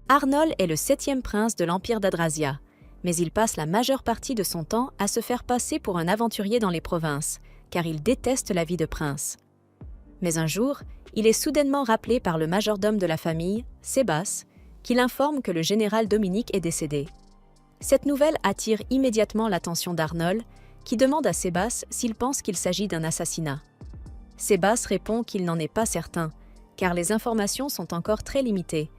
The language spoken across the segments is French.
Arnold est le 7e prince de l'Empire d'Adrasia, mais il passe la majeure partie de son temps à se faire passer pour un aventurier dans les provinces, car il déteste la vie de prince. Mais un jour, il est soudainement rappelé par le majordome de la famille, Sébas, qui l'informe que le général Dominique est décédé. Cette nouvelle attire immédiatement l'attention d'Arnold, qui demande à Sébas s'il pense qu'il s'agit d'un assassinat. Sébas répond qu'il n'en est pas certain, car les informations sont encore très limitées,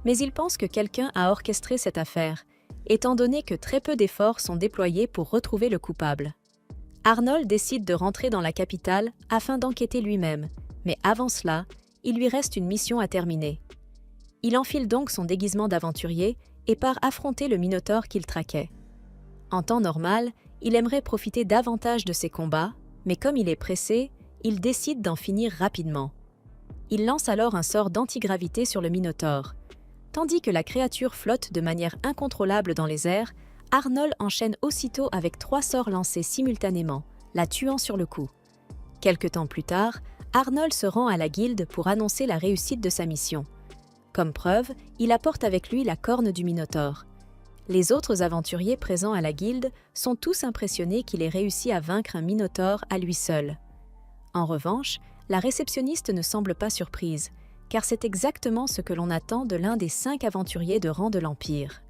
mais il pense que quelqu'un a orchestré cette affaire, étant donné que très peu d'efforts sont déployés pour retrouver le coupable. Arnold décide de rentrer dans la capitale afin d'enquêter lui-même, mais avant cela, il lui reste une mission à terminer. Il enfile donc son déguisement d'aventurier et part affronter le Minotaure qu'il traquait. En temps normal, il aimerait profiter davantage de ses combats, mais comme il est pressé, il décide d'en finir rapidement. Il lance alors un sort d'antigravité sur le Minotaure. Tandis que la créature flotte de manière incontrôlable dans les airs, Arnold enchaîne aussitôt avec 3 sorts lancés simultanément, la tuant sur le coup. Quelque temps plus tard, Arnold se rend à la guilde pour annoncer la réussite de sa mission. Comme preuve, il apporte avec lui la corne du Minotaure. Les autres aventuriers présents à la guilde sont tous impressionnés qu'il ait réussi à vaincre un Minotaure à lui seul. En revanche, la réceptionniste ne semble pas surprise, car c'est exactement ce que l'on attend de l'un des 5 aventuriers de rang de l'Empire.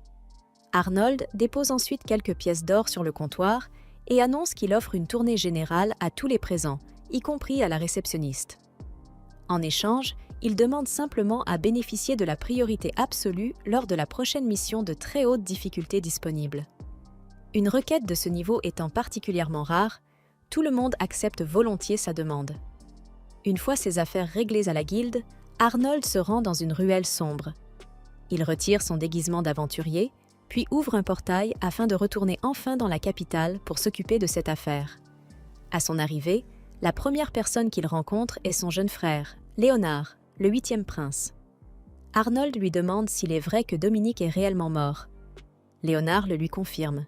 Arnold dépose ensuite quelques pièces d'or sur le comptoir et annonce qu'il offre une tournée générale à tous les présents, y compris à la réceptionniste. En échange, il demande simplement à bénéficier de la priorité absolue lors de la prochaine mission de très haute difficulté disponible. Une requête de ce niveau étant particulièrement rare, tout le monde accepte volontiers sa demande. Une fois ses affaires réglées à la guilde, Arnold se rend dans une ruelle sombre. Il retire son déguisement d'aventurier, puis ouvre un portail afin de retourner enfin dans la capitale pour s'occuper de cette affaire. À son arrivée, la première personne qu'il rencontre est son jeune frère, Léonard, le 8e prince. Arnold lui demande s'il est vrai que Dominique est réellement mort. Léonard le lui confirme.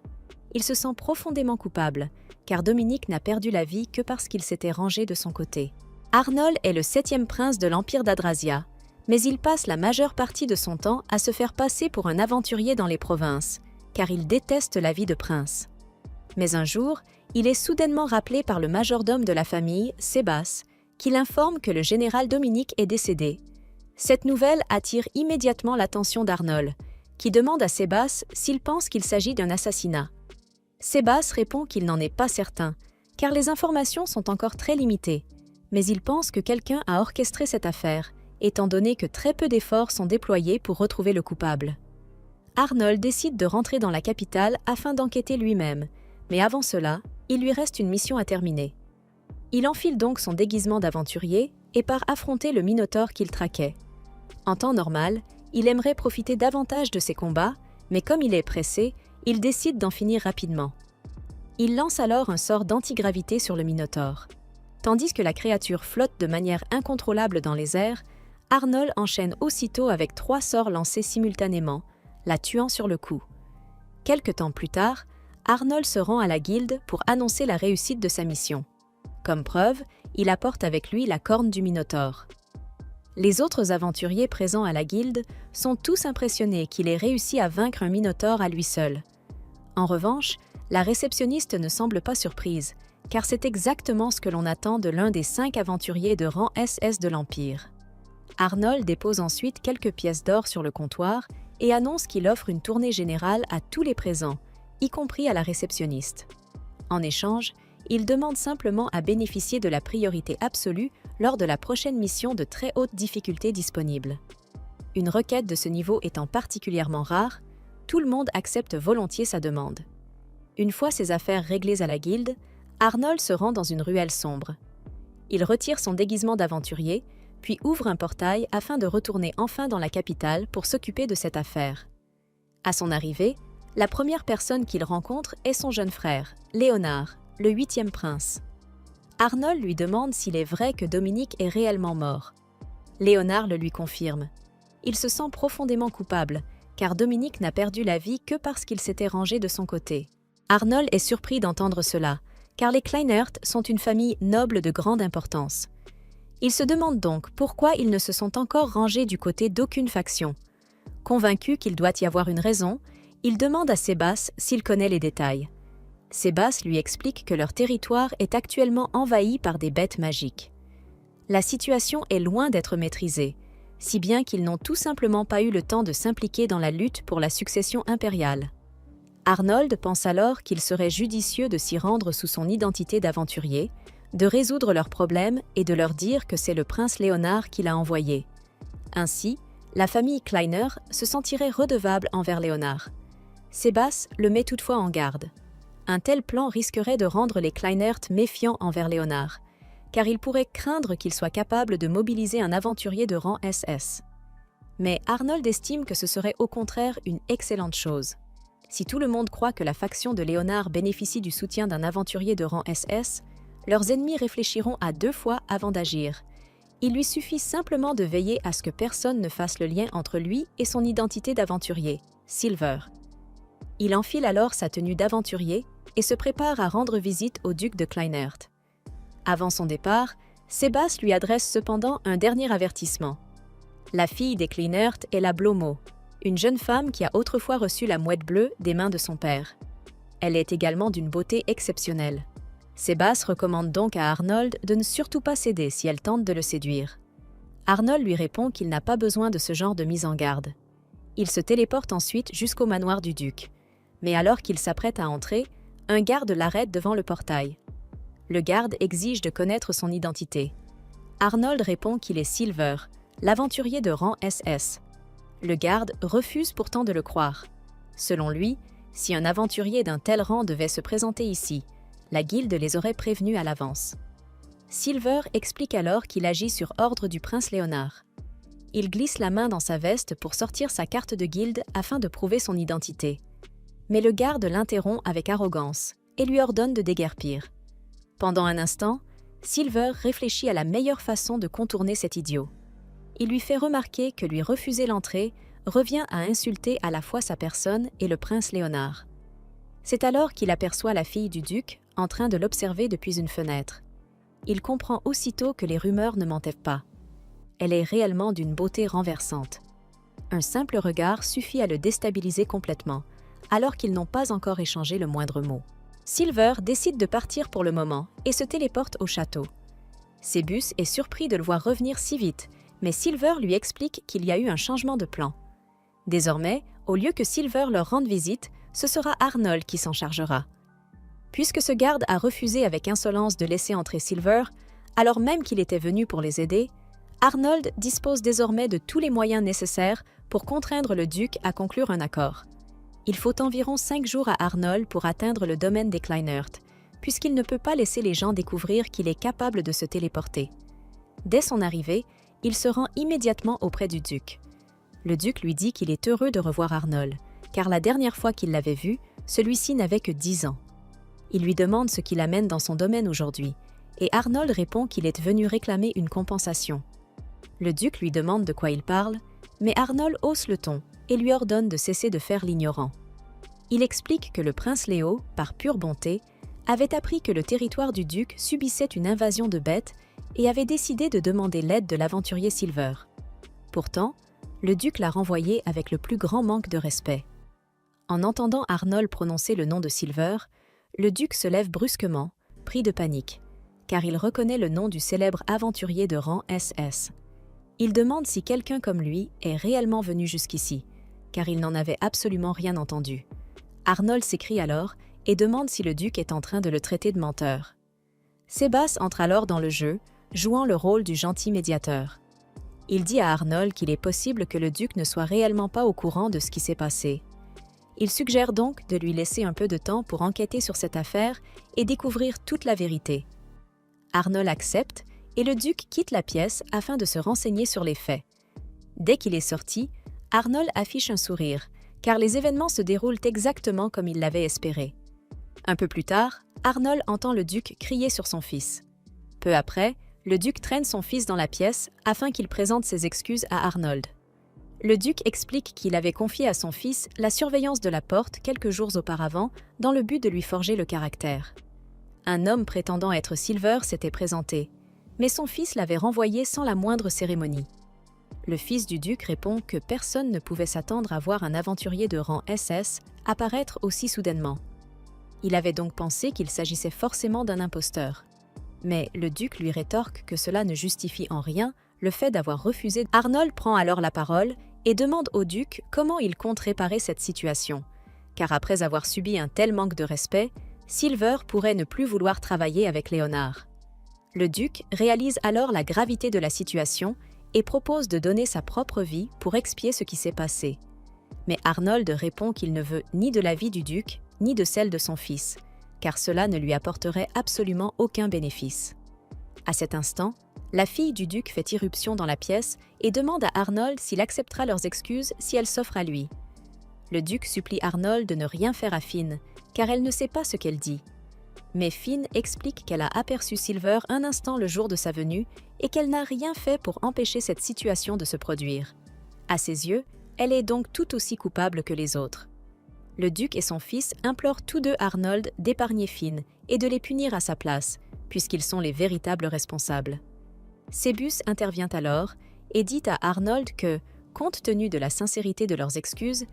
Il se sent profondément coupable, car Dominique n'a perdu la vie que parce qu'il s'était rangé de son côté. Arnold est le 7e prince de l'Empire d'Adrasia, mais il passe la majeure partie de son temps à se faire passer pour un aventurier dans les provinces, car il déteste la vie de prince. Mais un jour, il est soudainement rappelé par le majordome de la famille, Sébas, qui l'informe que le général Dominique est décédé. Cette nouvelle attire immédiatement l'attention d'Arnold, qui demande à Sébas s'il pense qu'il s'agit d'un assassinat. Sébas répond qu'il n'en est pas certain, car les informations sont encore très limitées, mais il pense que quelqu'un a orchestré cette affaire, étant donné que très peu d'efforts sont déployés pour retrouver le coupable. Arnold décide de rentrer dans la capitale afin d'enquêter lui-même, mais avant cela, il lui reste une mission à terminer. Il enfile donc son déguisement d'aventurier et part affronter le Minotaure qu'il traquait. En temps normal, il aimerait profiter davantage de ses combats, mais comme il est pressé, il décide d'en finir rapidement. Il lance alors un sort d'antigravité sur le Minotaure. Tandis que la créature flotte de manière incontrôlable dans les airs, Arnold enchaîne aussitôt avec 3 sorts lancés simultanément, la tuant sur le coup. Quelque temps plus tard, Arnold se rend à la guilde pour annoncer la réussite de sa mission. Comme preuve, il apporte avec lui la corne du Minotaure. Les autres aventuriers présents à la guilde sont tous impressionnés qu'il ait réussi à vaincre un Minotaure à lui seul. En revanche, la réceptionniste ne semble pas surprise, car c'est exactement ce que l'on attend de l'un des 5 aventuriers de rang SS de l'Empire. Arnold dépose ensuite quelques pièces d'or sur le comptoir et annonce qu'il offre une tournée générale à tous les présents, y compris à la réceptionniste. En échange, il demande simplement à bénéficier de la priorité absolue lors de la prochaine mission de très haute difficulté disponible. Une requête de ce niveau étant particulièrement rare, tout le monde accepte volontiers sa demande. Une fois ses affaires réglées à la guilde, Arnold se rend dans une ruelle sombre. Il retire son déguisement d'aventurier, puis ouvre un portail afin de retourner enfin dans la capitale pour s'occuper de cette affaire. À son arrivée, la première personne qu'il rencontre est son jeune frère, Léonard, le 8e prince. Arnold lui demande s'il est vrai que Dominique est réellement mort. Léonard le lui confirme. Il se sent profondément coupable, car Dominique n'a perdu la vie que parce qu'il s'était rangé de son côté. Arnold est surpris d'entendre cela, car les Kleinert sont une famille noble de grande importance. Il se demande donc pourquoi ils ne se sont encore rangés du côté d'aucune faction. Convaincu qu'il doit y avoir une raison, il demande à Sébas s'il connaît les détails. Sébas lui explique que leur territoire est actuellement envahi par des bêtes magiques. La situation est loin d'être maîtrisée, si bien qu'ils n'ont tout simplement pas eu le temps de s'impliquer dans la lutte pour la succession impériale. Arnold pense alors qu'il serait judicieux de s'y rendre sous son identité d'aventurier, de résoudre leurs problèmes et de leur dire que c'est le prince Léonard qui l'a envoyé. Ainsi, la famille Kleiner se sentirait redevable envers Léonard. Sébas le met toutefois en garde. Un tel plan risquerait de rendre les Kleinert méfiants envers Léonard, car ils pourraient craindre qu'il soit capable de mobiliser un aventurier de rang SS. Mais Arnold estime que ce serait au contraire une excellente chose. Si tout le monde croit que la faction de Léonard bénéficie du soutien d'un aventurier de rang SS, leurs ennemis réfléchiront à 2 fois avant d'agir. Il lui suffit simplement de veiller à ce que personne ne fasse le lien entre lui et son identité d'aventurier, Silver. Il enfile alors sa tenue d'aventurier et se prépare à rendre visite au duc de Kleinert. Avant son départ, Sébas lui adresse cependant un dernier avertissement. La fille des Kleinert est la Blomo, une jeune femme qui a autrefois reçu la mouette bleue des mains de son père. Elle est également d'une beauté exceptionnelle. Sébas recommande donc à Arnold de ne surtout pas céder si elle tente de le séduire. Arnold lui répond qu'il n'a pas besoin de ce genre de mise en garde. Il se téléporte ensuite jusqu'au manoir du duc. Mais alors qu'il s'apprête à entrer, un garde l'arrête devant le portail. Le garde exige de connaître son identité. Arnold répond qu'il est Silver, l'aventurier de rang SS. Le garde refuse pourtant de le croire. Selon lui, si un aventurier d'un tel rang devait se présenter ici, la guilde les aurait prévenus à l'avance. Silver explique alors qu'il agit sur ordre du prince Léonard. Il glisse la main dans sa veste pour sortir sa carte de guilde afin de prouver son identité. Mais le garde l'interrompt avec arrogance et lui ordonne de déguerpir. Pendant un instant, Silver réfléchit à la meilleure façon de contourner cet idiot. Il lui fait remarquer que lui refuser l'entrée revient à insulter à la fois sa personne et le prince Léonard. C'est alors qu'il aperçoit la fille du duc en train de l'observer depuis une fenêtre. Il comprend aussitôt que les rumeurs ne mentaient pas. Elle est réellement d'une beauté renversante. Un simple regard suffit à le déstabiliser complètement, alors qu'ils n'ont pas encore échangé le moindre mot. Silver décide de partir pour le moment et se téléporte au château. Sébus est surpris de le voir revenir si vite, mais Silver lui explique qu'il y a eu un changement de plan. Désormais, au lieu que Silver leur rende visite, ce sera Arnold qui s'en chargera. Puisque ce garde a refusé avec insolence de laisser entrer Silver, alors même qu'il était venu pour les aider, Arnold dispose désormais de tous les moyens nécessaires pour contraindre le duc à conclure un accord. Il faut environ 5 jours à Arnold pour atteindre le domaine des Kleinert, puisqu'il ne peut pas laisser les gens découvrir qu'il est capable de se téléporter. Dès son arrivée, il se rend immédiatement auprès du duc. Le duc lui dit qu'il est heureux de revoir Arnold, car la dernière fois qu'il l'avait vu, celui-ci n'avait que 10 ans. Il lui demande ce qui l'amène dans son domaine aujourd'hui, et Arnold répond qu'il est venu réclamer une compensation. Le duc lui demande de quoi il parle, mais Arnold hausse le ton et lui ordonne de cesser de faire l'ignorant. Il explique que le prince Léo, par pure bonté, avait appris que le territoire du duc subissait une invasion de bêtes et avait décidé de demander l'aide de l'aventurier Silver. Pourtant, le duc l'a renvoyé avec le plus grand manque de respect. En entendant Arnold prononcer le nom de Silver, le duc se lève brusquement, pris de panique, car il reconnaît le nom du célèbre aventurier de rang SS. Il demande si quelqu'un comme lui est réellement venu jusqu'ici, car il n'en avait absolument rien entendu. Arnold s'écrie alors et demande si le duc est en train de le traiter de menteur. Sébas entre alors dans le jeu, jouant le rôle du gentil médiateur. Il dit à Arnold qu'il est possible que le duc ne soit réellement pas au courant de ce qui s'est passé. Il suggère donc de lui laisser un peu de temps pour enquêter sur cette affaire et découvrir toute la vérité. Arnold accepte et le duc quitte la pièce afin de se renseigner sur les faits. Dès qu'il est sorti, Arnold affiche un sourire, car les événements se déroulent exactement comme il l'avait espéré. Un peu plus tard, Arnold entend le duc crier sur son fils. Peu après, le duc traîne son fils dans la pièce afin qu'il présente ses excuses à Arnold. Le duc explique qu'il avait confié à son fils la surveillance de la porte quelques jours auparavant dans le but de lui forger le caractère. Un homme prétendant être Silver s'était présenté, mais son fils l'avait renvoyé sans la moindre cérémonie. Le fils du duc répond que personne ne pouvait s'attendre à voir un aventurier de rang SS apparaître aussi soudainement. Il avait donc pensé qu'il s'agissait forcément d'un imposteur. Mais le duc lui rétorque que cela ne justifie en rien le fait d'avoir refusé. Arnold prend alors la parole et demande au duc comment il compte réparer cette situation, car après avoir subi un tel manque de respect, Silver pourrait ne plus vouloir travailler avec Léonard. Le duc réalise alors la gravité de la situation et propose de donner sa propre vie pour expier ce qui s'est passé. Mais Arnold répond qu'il ne veut ni de la vie du duc, ni de celle de son fils, car cela ne lui apporterait absolument aucun bénéfice. À cet instant, la fille du duc fait irruption dans la pièce et demande à Arnold s'il acceptera leurs excuses si elle s'offre à lui. Le duc supplie Arnold de ne rien faire à Finn, car elle ne sait pas ce qu'elle dit. Mais Finn explique qu'elle a aperçu Silver un instant le jour de sa venue et qu'elle n'a rien fait pour empêcher cette situation de se produire. À ses yeux, elle est donc tout aussi coupable que les autres. Le duc et son fils implorent tous deux Arnold d'épargner Finn et de les punir à sa place, puisqu'ils sont les véritables responsables. Sébus intervient alors et dit à Arnold que, compte tenu de la sincérité de leurs excuses,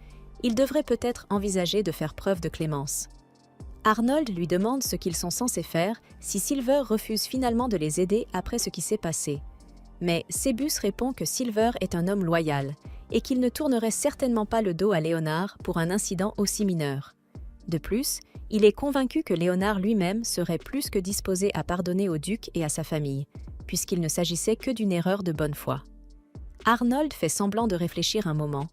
il devrait peut-être envisager de faire preuve de clémence. Arnold lui demande ce qu'ils sont censés faire si Silver refuse finalement de les aider après ce qui s'est passé. Mais Sébus répond que Silver est un homme loyal et qu'il ne tournerait certainement pas le dos à Léonard pour un incident aussi mineur. De plus, il est convaincu que Léonard lui-même serait plus que disposé à pardonner au duc et à sa famille, puisqu'il ne s'agissait que d'une erreur de bonne foi. Arnold fait semblant de réfléchir un moment,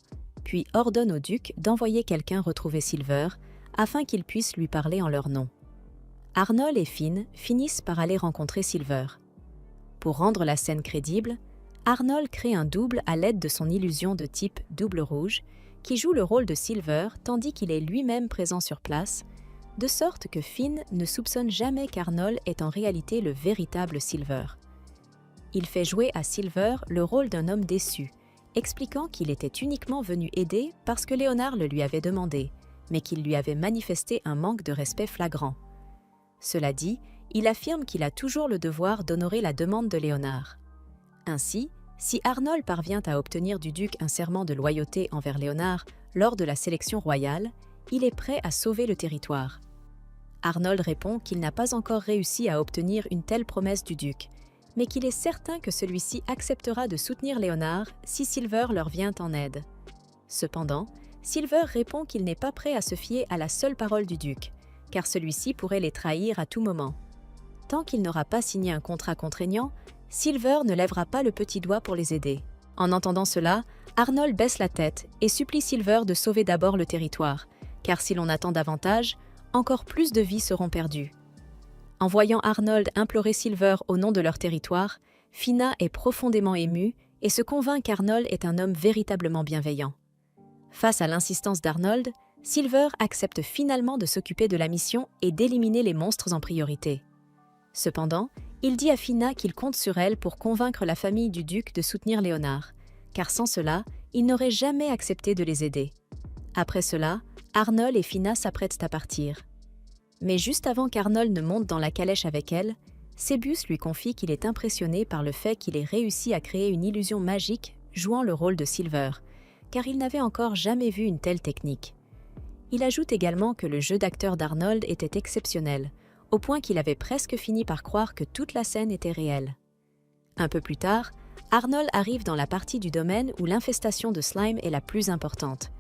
puis ordonne au duc d'envoyer quelqu'un retrouver Silver, afin qu'il puisse lui parler en leur nom. Arnold et Finn finissent par aller rencontrer Silver. Pour rendre la scène crédible, Arnold crée un double à l'aide de son illusion de type double rouge, qui joue le rôle de Silver tandis qu'il est lui-même présent sur place, de sorte que Finn ne soupçonne jamais qu'Arnold est en réalité le véritable Silver. Il fait jouer à Silver le rôle d'un homme déçu, expliquant qu'il était uniquement venu aider parce que Léonard le lui avait demandé, mais qu'il lui avait manifesté un manque de respect flagrant. Cela dit, il affirme qu'il a toujours le devoir d'honorer la demande de Léonard. Ainsi, si Arnold parvient à obtenir du duc un serment de loyauté envers Léonard lors de la sélection royale, il est prêt à sauver le territoire. Arnold répond qu'il n'a pas encore réussi à obtenir une telle promesse du duc, mais qu'il est certain que celui-ci acceptera de soutenir Léonard si Silver leur vient en aide. Cependant, Silver répond qu'il n'est pas prêt à se fier à la seule parole du duc, car celui-ci pourrait les trahir à tout moment. Tant qu'il n'aura pas signé un contrat contraignant, Silver ne lèvera pas le petit doigt pour les aider. En entendant cela, Arnold baisse la tête et supplie Silver de sauver d'abord le territoire, car si l'on attend davantage, encore plus de vies seront perdues. En voyant Arnold implorer Silver au nom de leur territoire, Finna est profondément émue et se convainc qu'Arnold est un homme véritablement bienveillant. Face à l'insistance d'Arnold, Silver accepte finalement de s'occuper de la mission et d'éliminer les monstres en priorité. Cependant, il dit à Finna qu'il compte sur elle pour convaincre la famille du duc de soutenir Léonard, car sans cela, il n'aurait jamais accepté de les aider. Après cela, Arnold et Finna s'apprêtent à partir. Mais juste avant qu'Arnold ne monte dans la calèche avec elle, Sébus lui confie qu'il est impressionné par le fait qu'il ait réussi à créer une illusion magique jouant le rôle de Silver, car il n'avait encore jamais vu une telle technique. Il ajoute également que le jeu d'acteur d'Arnold était exceptionnel, au point qu'il avait presque fini par croire que toute la scène était réelle. Un peu plus tard, Arnold arrive dans la partie du domaine où l'infestation de slime est la plus importante.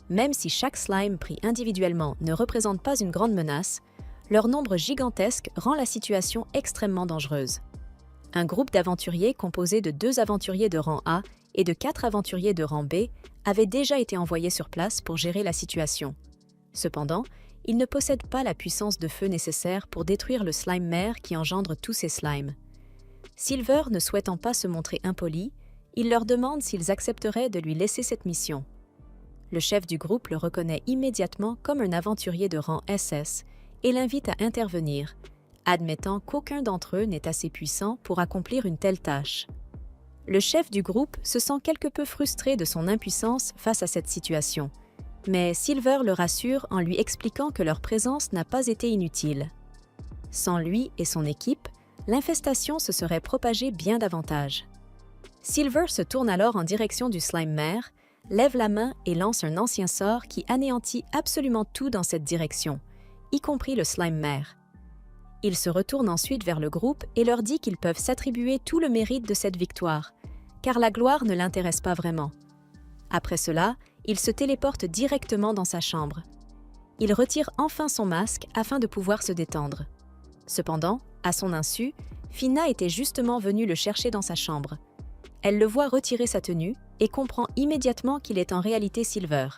Même si chaque slime pris individuellement ne représente pas une grande menace, leur nombre gigantesque rend la situation extrêmement dangereuse. Un groupe d'aventuriers composé de 2 aventuriers de rang A et de 4 aventuriers de rang B avait déjà été envoyé sur place pour gérer la situation. Cependant, ils ne possèdent pas la puissance de feu nécessaire pour détruire le slime mère qui engendre tous ces slimes. Silver ne souhaitant pas se montrer impoli, il leur demande s'ils accepteraient de lui laisser cette mission. Le chef du groupe le reconnaît immédiatement comme un aventurier de rang SS et l'invite à intervenir, admettant qu'aucun d'entre eux n'est assez puissant pour accomplir une telle tâche. Le chef du groupe se sent quelque peu frustré de son impuissance face à cette situation, mais Silver le rassure en lui expliquant que leur présence n'a pas été inutile. Sans lui et son équipe, l'infestation se serait propagée bien davantage. Silver se tourne alors en direction du slime mère, lève la main et lance un ancien sort qui anéantit absolument tout dans cette direction, y compris le slime mère. Il se retourne ensuite vers le groupe et leur dit qu'ils peuvent s'attribuer tout le mérite de cette victoire, car la gloire ne l'intéresse pas vraiment. Après cela, il se téléporte directement dans sa chambre. Il retire enfin son masque afin de pouvoir se détendre. Cependant, à son insu, Fina était justement venue le chercher dans sa chambre. Elle le voit retirer sa tenue et comprend immédiatement qu'il est en réalité Silver.